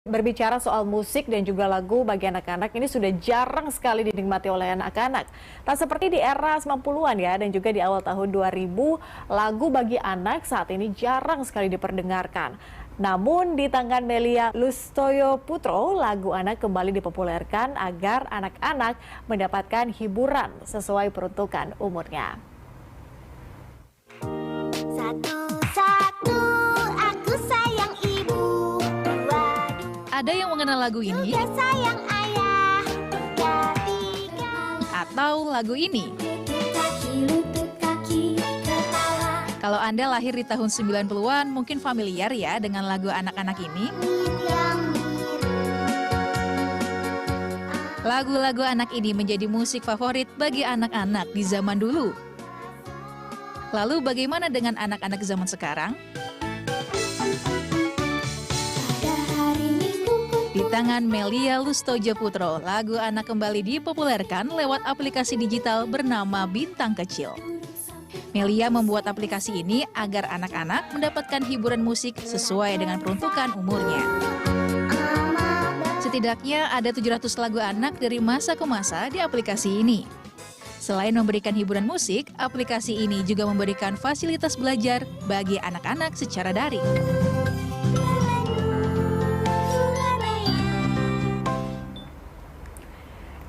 Berbicara soal musik dan juga lagu bagi anak-anak ini sudah jarang sekali dinikmati oleh anak-anak. Tak seperti di era 90-an ya dan juga di awal tahun 2000, lagu bagi anak saat ini jarang sekali diperdengarkan. Namun di tangan Melia Lustoyo Putro, lagu anak kembali dipopulerkan agar anak-anak mendapatkan hiburan sesuai peruntukan umurnya. Satu-satu aku sayang ibu. Ada yang mengenal lagu ini Juga sayang ayah. Tiga, atau lagu ini. lutut kaki, ketawa. Kalau Anda lahir di tahun 90-an mungkin familiar ya dengan lagu anak-anak ini. Yang Lagu-lagu anak ini menjadi musik favorit bagi anak-anak di zaman dulu. Lalu bagaimana dengan anak-anak zaman sekarang? pada hari Minggu Di tangan Melia Lustojo Putro, lagu anak kembali dipopulerkan lewat aplikasi digital bernama Bintang Kecil. Melia membuat aplikasi ini agar anak-anak mendapatkan hiburan musik sesuai dengan peruntukan umurnya. Setidaknya ada 700 lagu anak dari masa ke masa di aplikasi ini. Selain memberikan hiburan musik, aplikasi ini juga memberikan fasilitas belajar bagi anak-anak secara daring.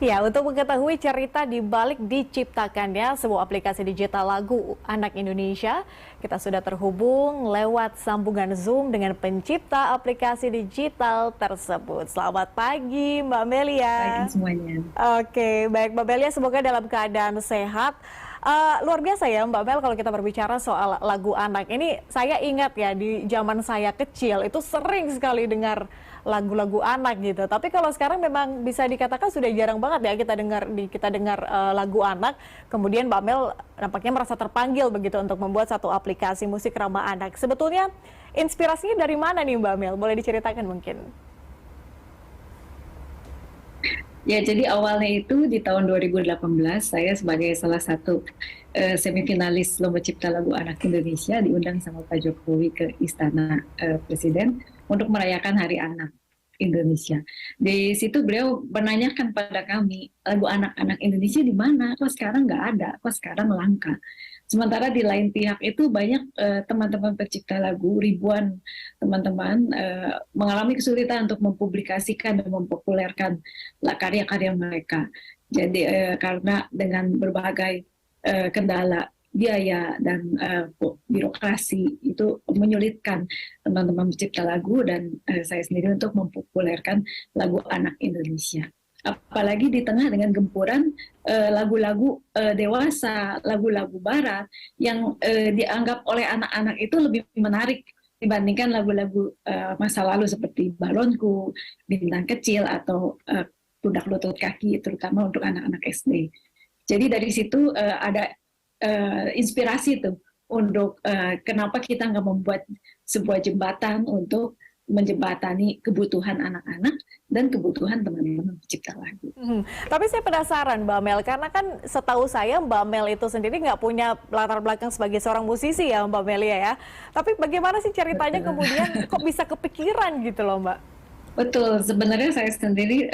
Ya, untuk mengetahui cerita di balik diciptakannya sebuah aplikasi digital lagu anak Indonesia, kita sudah terhubung lewat sambungan Zoom dengan pencipta aplikasi digital tersebut. Selamat pagi, Mbak Melia. Pagi semuanya. Oke, baik Mbak Melia, semoga dalam keadaan sehat. Luar biasa ya Mbak Mel kalau kita berbicara soal lagu anak. Ini saya ingat ya di zaman saya kecil itu sering sekali dengar lagu-lagu anak gitu. Tapi kalau sekarang memang bisa dikatakan sudah jarang banget ya kita dengar lagu anak. Kemudian Mbak Mel nampaknya merasa terpanggil begitu untuk membuat satu aplikasi musik ramah anak. Sebetulnya inspirasinya dari mana nih Mbak Mel? Boleh diceritakan mungkin? Ya, jadi awalnya itu di tahun 2018 saya sebagai salah satu semifinalis Lomba Cipta Lagu Anak Indonesia diundang sama Pak Jokowi ke Istana Presiden untuk merayakan Hari Anak Indonesia. Di situ beliau menanyakan pada kami, lagu anak-anak Indonesia di mana? Kok sekarang nggak ada? Kok sekarang langka? Sementara di lain pihak itu banyak teman-teman pencipta lagu, ribuan teman-teman mengalami kesulitan untuk mempublikasikan dan mempopulerkan karya-karya mereka. Jadi karena dengan berbagai kendala biaya dan birokrasi itu menyulitkan teman-teman pencipta lagu dan saya sendiri untuk mempopulerkan lagu anak Indonesia. Apalagi di tengah dengan gempuran lagu-lagu dewasa, lagu-lagu barat yang dianggap oleh anak-anak itu lebih menarik dibandingkan lagu-lagu masa lalu seperti Balonku, Bintang Kecil, atau Pundak Lutut Kaki, terutama untuk anak-anak SD. Jadi dari situ ada inspirasi tuh untuk kenapa kita nggak membuat sebuah jembatan untuk menjembatani kebutuhan anak-anak dan kebutuhan teman-teman pencipta lagu. Tapi saya penasaran Mbak Mel, karena kan setahu saya Mbak Mel itu sendiri nggak punya latar belakang sebagai seorang musisi ya Mbak Melia ya. Tapi bagaimana sih ceritanya kemudian kok bisa kepikiran gitu loh Mbak? Betul, sebenarnya saya sendiri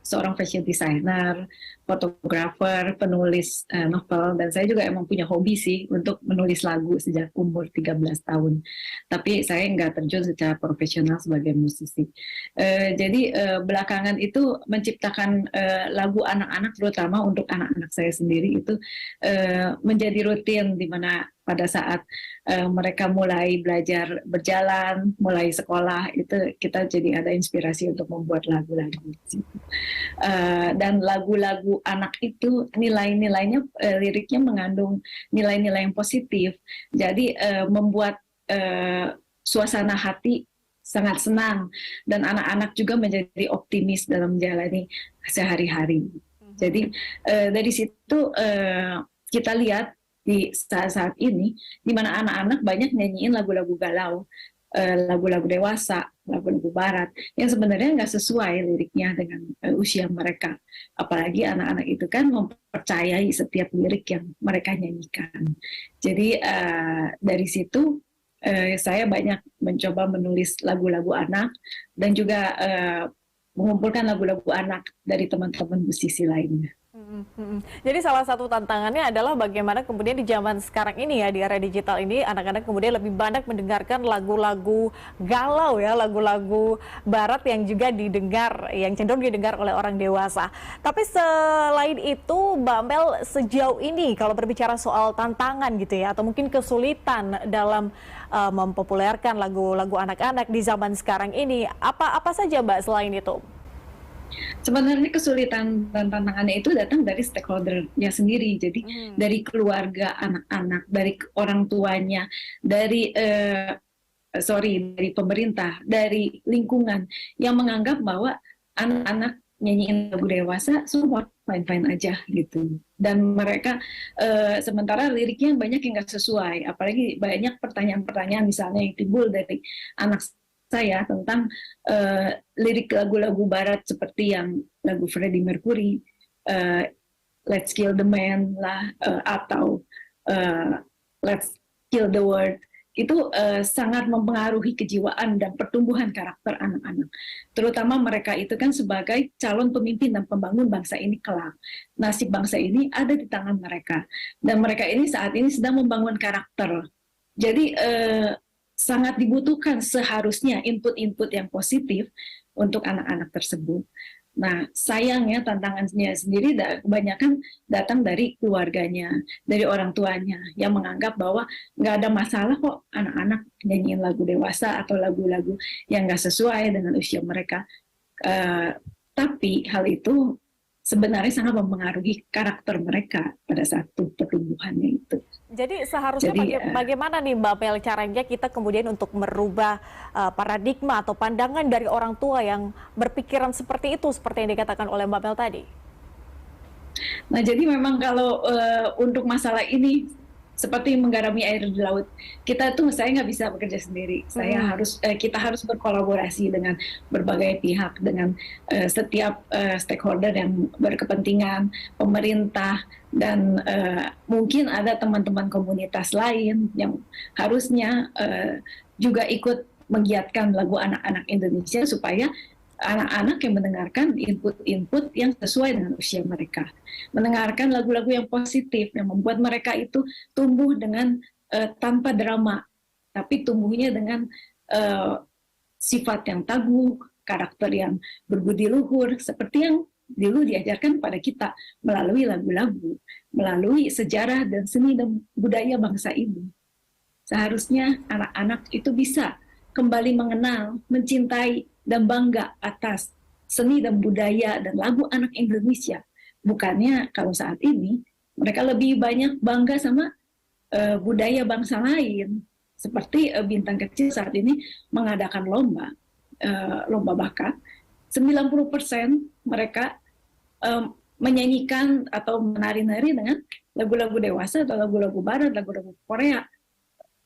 seorang fashion designer, fotografer, penulis novel, dan saya juga emang punya hobi sih untuk menulis lagu sejak umur 13 tahun. Tapi saya nggak terjun secara profesional sebagai musisi. Jadi belakangan itu menciptakan lagu anak-anak, terutama untuk anak-anak saya sendiri itu menjadi rutin, di mana pada saat mereka mulai belajar berjalan, mulai sekolah, itu kita jadi ada inspirasi untuk membuat lagu-lagu. Dan lagu-lagu anak itu nilai-nilainya, liriknya mengandung nilai-nilai yang positif. Jadi membuat suasana hati sangat senang dan anak-anak juga menjadi optimis dalam menjalani sehari-hari. Jadi dari situ kita lihat di saat-saat ini, di mana anak-anak banyak nyanyiin lagu-lagu galau, lagu-lagu dewasa, lagu-lagu barat, yang sebenarnya nggak sesuai liriknya dengan usia mereka. Apalagi anak-anak itu kan mempercayai setiap lirik yang mereka nyanyikan. Jadi dari situ saya banyak mencoba menulis lagu-lagu anak dan juga mengumpulkan lagu-lagu anak dari teman-teman musisi lainnya. Jadi salah satu tantangannya adalah bagaimana kemudian di zaman sekarang ini ya, di era digital ini, anak-anak kemudian lebih banyak mendengarkan lagu-lagu galau ya, lagu-lagu barat yang juga didengar, yang cenderung didengar oleh orang dewasa. Tapi selain itu, Mbak Mel, sejauh ini kalau berbicara soal tantangan gitu ya, atau mungkin kesulitan dalam mempopulerkan lagu-lagu anak-anak di zaman sekarang ini, apa saja Mbak selain itu? Sebenarnya kesulitan dan tantangannya itu datang dari stakeholdernya sendiri. Jadi dari keluarga anak-anak, dari orang tuanya, dari dari pemerintah, dari lingkungan yang menganggap bahwa anak-anak nyanyiin lagu dewasa semua fine-fine aja gitu. Dan mereka sementara liriknya banyak yang nggak sesuai. Apalagi banyak pertanyaan-pertanyaan misalnya yang timbul dari anak saya tentang lirik lagu-lagu barat seperti yang lagu Freddie Mercury, Let's Kill the Man lah, atau Let's Kill the World, itu sangat mempengaruhi kejiwaan dan pertumbuhan karakter anak-anak. Terutama mereka itu kan sebagai calon pemimpin dan pembangun bangsa ini kelak. Nasib bangsa ini ada di tangan mereka. Dan mereka ini saat ini sedang membangun karakter. Jadi sangat dibutuhkan seharusnya input-input yang positif untuk anak-anak tersebut. Nah, sayangnya tantangannya sendiri kebanyakan datang dari keluarganya, dari orang tuanya yang menganggap bahwa nggak ada masalah kok anak-anak nyanyiin lagu dewasa atau lagu-lagu yang nggak sesuai dengan usia mereka. Tapi hal itu sebenarnya sangat mempengaruhi karakter mereka pada saat pertumbuhannya itu. Jadi seharusnya bagaimana nih Mbak Mel caranya kita kemudian untuk merubah paradigma atau pandangan dari orang tua yang berpikiran seperti itu, seperti yang dikatakan oleh Mbak Mel tadi? Nah, jadi memang kalau untuk masalah ini seperti menggarami air di laut, saya nggak bisa bekerja sendiri. Kita harus berkolaborasi dengan berbagai pihak, dengan setiap stakeholder yang berkepentingan, pemerintah, dan mungkin ada teman-teman komunitas lain yang harusnya juga ikut menggiatkan lagu anak-anak Indonesia supaya anak-anak yang mendengarkan input-input yang sesuai dengan usia mereka. Mendengarkan lagu-lagu yang positif, yang membuat mereka itu tumbuh dengan tanpa drama, tapi tumbuhnya dengan sifat yang tangguh, karakter yang berbudi luhur, seperti yang dulu diajarkan pada kita melalui lagu-lagu, melalui sejarah dan seni dan budaya bangsa ini. Seharusnya anak-anak itu bisa kembali mengenal, mencintai, dan bangga atas seni dan budaya dan lagu anak Indonesia. Bukannya kalau saat ini mereka lebih banyak bangga sama budaya bangsa lain. Seperti Bintang Kecil saat ini mengadakan lomba bakat. 90% mereka menyanyikan atau menari-nari dengan lagu-lagu dewasa atau lagu-lagu barat, lagu-lagu Korea.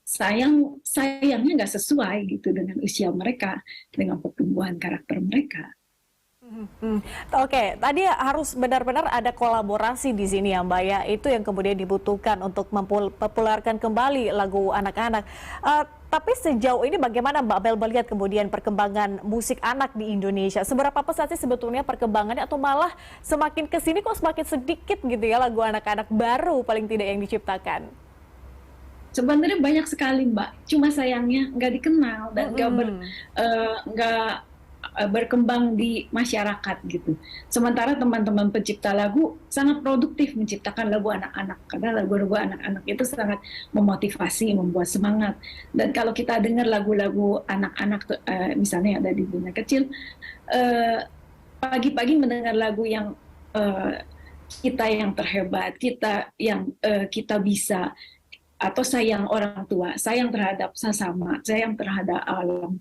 Sayangnya nggak sesuai gitu dengan usia mereka, dengan pertumbuhan karakter mereka. Oke, tadi harus benar-benar ada kolaborasi di sini ya Mbak ya, itu yang kemudian dibutuhkan untuk mempopulerkan kembali lagu anak-anak. Tapi sejauh ini bagaimana Mbak Mel melihat kemudian perkembangan musik anak di Indonesia? Seberapa pesat sih sebetulnya perkembangannya, atau malah semakin kesini kok semakin sedikit gitu ya lagu anak-anak baru paling tidak yang diciptakan? Sebenarnya banyak sekali Mbak, cuma sayangnya nggak dikenal dan nggak berkembang di masyarakat gitu. Sementara teman-teman pencipta lagu sangat produktif menciptakan lagu anak-anak, karena lagu-lagu anak-anak itu sangat memotivasi, membuat semangat. Dan kalau kita dengar lagu-lagu anak-anak, misalnya yang ada di Bintang Kecil, pagi-pagi mendengar lagu yang kita yang terhebat, kita bisa, atau sayang orang tua, sayang terhadap sesama, sayang terhadap alam,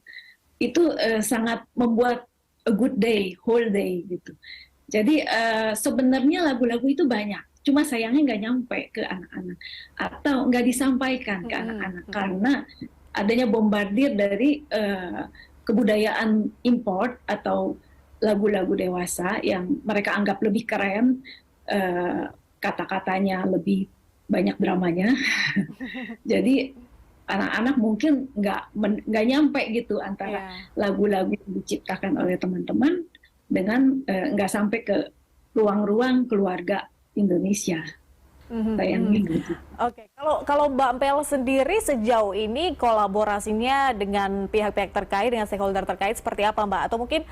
itu sangat membuat a good day, whole day gitu. Jadi sebenarnya lagu-lagu itu banyak, cuma sayangnya nggak nyampe ke anak-anak atau nggak disampaikan ke anak-anak karena adanya bombardir dari kebudayaan import atau lagu-lagu dewasa yang mereka anggap lebih keren, kata-katanya lebih banyak dramanya. Jadi anak-anak mungkin nggak nyampe gitu antara Iya. lagu-lagu yang diciptakan oleh teman-teman dengan nggak sampai ke ruang-ruang keluarga Indonesia. Mhm, Sayangnya mhm. gitu. Oke, kalau kalau Mbak Mel sendiri sejauh ini kolaborasinya dengan pihak-pihak terkait, dengan stakeholder terkait seperti apa, Mbak? Atau mungkin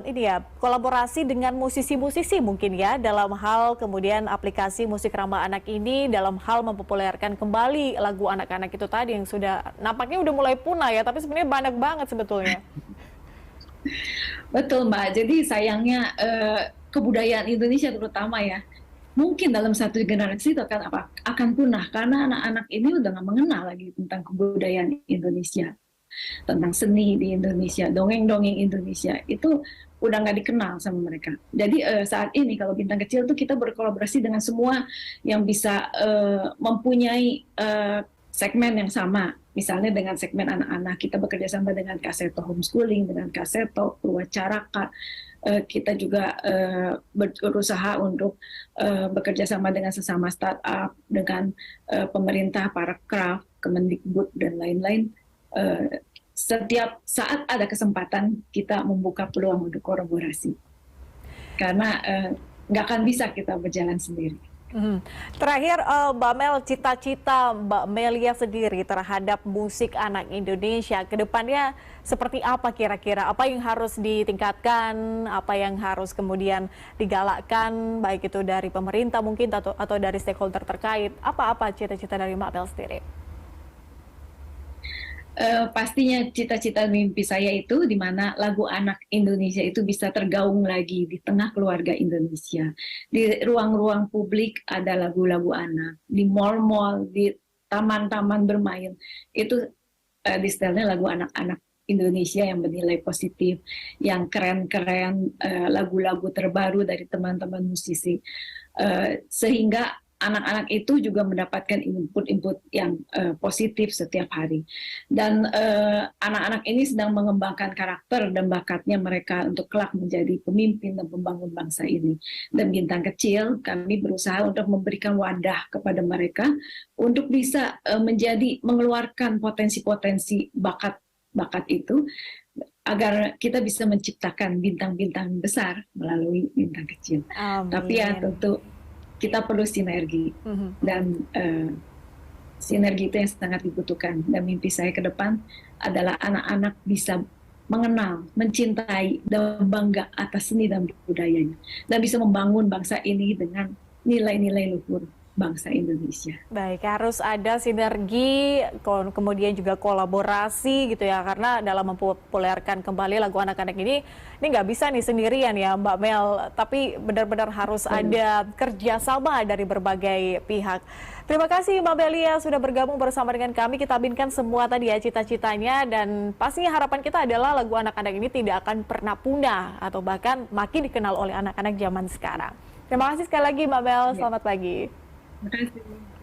ini ya, kolaborasi dengan musisi-musisi mungkin ya, dalam hal kemudian aplikasi musik ramah anak ini, dalam hal mempopulerkan kembali lagu anak-anak itu tadi yang sudah nampaknya udah mulai punah ya, tapi sebenarnya banyak banget sebetulnya. Betul Mbak, jadi sayangnya kebudayaan Indonesia terutama ya, mungkin dalam satu generasi itu akan punah karena anak-anak ini udah nggak mengenal lagi tentang kebudayaan Indonesia, tentang seni di Indonesia, dongeng-dongeng Indonesia itu udah nggak dikenal sama mereka. Jadi saat ini kalau Bintang Kecil tuh kita berkolaborasi dengan semua yang bisa mempunyai segmen yang sama. Misalnya dengan segmen anak-anak, kita bekerja sama dengan Kaseto Homeschooling, dengan Kaseto, Purwacaraka. Kita juga berusaha untuk bekerja sama dengan sesama startup, dengan pemerintah, para craft, Kemendikbud, dan lain-lain. Setiap saat ada kesempatan, kita membuka peluang untuk kolaborasi. Karena nggak akan bisa kita berjalan sendiri. Mhm. Terakhir, Mbak Mel, cita-cita Mbak Melia sendiri terhadap musik anak Indonesia ke depannya seperti apa kira-kira? Apa yang harus ditingkatkan, apa yang harus kemudian digalakkan, baik itu dari pemerintah mungkin atau dari stakeholder terkait? Apa-apa cita-cita dari Mbak Mel sendiri? Pastinya cita-cita mimpi saya itu di mana lagu anak Indonesia itu bisa tergaung lagi di tengah keluarga Indonesia. Di ruang-ruang publik ada lagu-lagu anak, di mall-mall, di taman-taman bermain. Itu di setelnya lagu anak-anak Indonesia yang bernilai positif, yang keren-keren, lagu-lagu terbaru dari teman-teman musisi. Sehingga anak-anak itu juga mendapatkan input-input yang positif setiap hari. Dan anak-anak ini sedang mengembangkan karakter dan bakatnya mereka untuk kelak menjadi pemimpin dan pembangun bangsa ini. Dan Bintang Kecil, kami berusaha untuk memberikan wadah kepada mereka untuk bisa mengeluarkan potensi-potensi bakat itu, agar kita bisa menciptakan bintang-bintang besar melalui Bintang Kecil. Tapi ya Amin. tentu kita perlu sinergi, Mhm. dan sinergi itu yang sangat dibutuhkan. Dan mimpi saya ke depan adalah anak-anak bisa mengenal, mencintai, dan bangga atas seni dan budayanya, dan bisa membangun bangsa ini dengan nilai-nilai luhur bangsa Indonesia. Baik, harus ada sinergi, kemudian juga kolaborasi gitu ya, karena dalam mempopulerkan kembali lagu anak-anak ini nggak bisa nih sendirian ya Mbak Mel, tapi benar-benar harus ada kerjasama dari berbagai pihak. Terima kasih Mbak Melia sudah bergabung bersama dengan kami, kita aminkan semua tadi ya cita-citanya, dan pastinya harapan kita adalah lagu anak-anak ini tidak akan pernah punah, atau bahkan makin dikenal oleh anak-anak zaman sekarang. Terima kasih sekali lagi Mbak Mel, selamat pagi. Terima kasih.